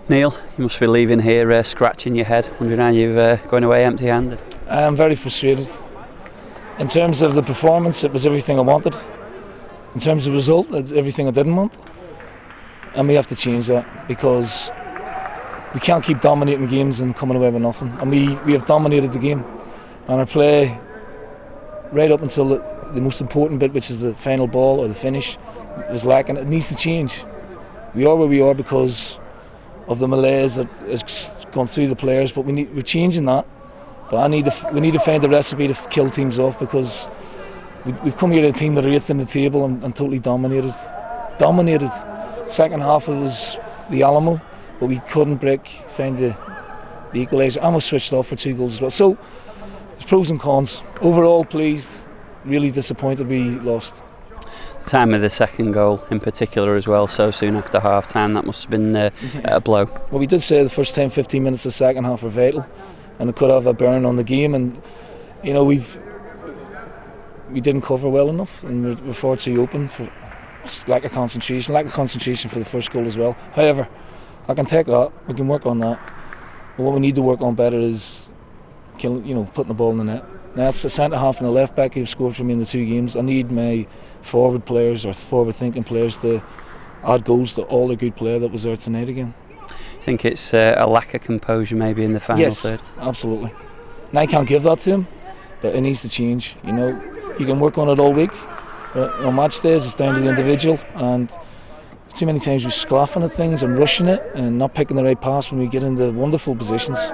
Neil, you must be leaving here scratching your head, wondering how you're going away empty-handed. I'm very frustrated. In terms of the performance, it was everything I wanted. In terms of the result, it's everything I didn't want. And we have to change that, because we can't keep dominating games and coming away with nothing. And we have dominated the game. And our play, right up until the most important bit, which is the final ball or the finish, was lacking. It needs to change. We are where we are because of the malaise that has gone through the players, but we're changing that. But we need to find a recipe to kill teams off, because we've come here to a team that are 8th in the table and totally dominated. Second half, it was the Alamo, but we couldn't find the equaliser. I was switched off for 2 goals as well. So there's pros and cons. Overall pleased, really disappointed we lost. The time of the second goal in particular as well, so soon after half time, that must have been a blow. Well, we did say the first 10-15 minutes of the second half were vital, and it could have a bearing on the game. And you know, we didn't cover well enough, and we're far too open for lack of concentration for the first goal as well. However, I can take that. We can work on that. But what we need to work on better is putting the ball in the net. Now, that's a centre half and a left back who've scored for me in the 2 games. I need my forward players or forward thinking players to add goals to all the good player that was there tonight again. I think it's a lack of composure maybe in the final third. Yes, absolutely. And I can't give that to him, but it needs to change. You can work on it all week, but on match days it's down to the individual, and too many times we're sclaffing at things and rushing it and not picking the right pass when we get into wonderful positions.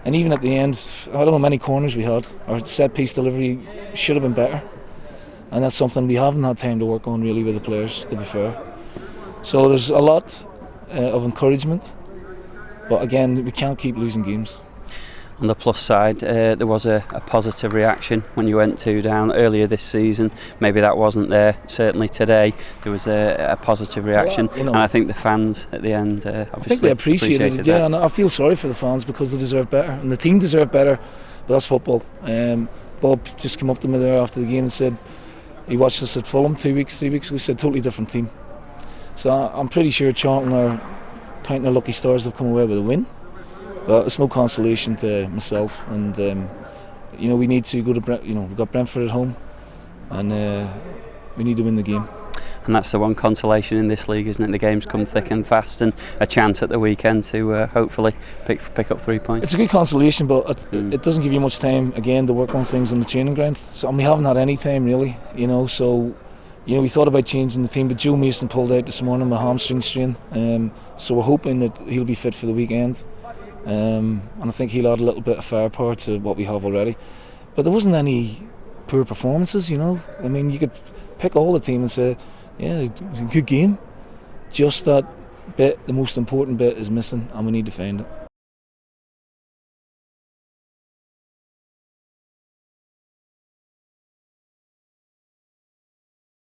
And even at the end, I don't know how many corners we had. Our set piece delivery should have been better, and that's something we haven't had time to work on really with the players, to be fair. So there's a lot of encouragement, but again, we can't keep losing games. On the plus side, there was a positive reaction when you went 2 down earlier this season. Maybe that wasn't there. Certainly today there was a positive reaction, and I think the fans at the end obviously I think they appreciated it. Yeah, and I feel sorry for the fans because they deserve better, and the team deserve better. But that's football. Bob just came up to me there after the game and said he watched us at Fulham 3 weeks ago. He said totally different team. So I'm pretty sure Charlton are counting their lucky stars to have come away with a win. But it's no consolation to myself, and we need to go to we've got Brentford at home, and we need to win the game. And that's the one consolation in this league, isn't it? The games come thick and fast, and a chance at the weekend to hopefully pick up 3 points. It's a good consolation, but it doesn't give you much time again to work on things on the training ground. So we haven't had any time really, So we thought about changing the team, but Joe Mason pulled out this morning with a hamstring strain, so we're hoping that he'll be fit for the weekend. And I think he'll add a little bit of firepower to what we have already. But there wasn't any poor performances, I mean, you could pick all the team and say, yeah, it was a good game. Just that bit, the most important bit, is missing, and we need to find it.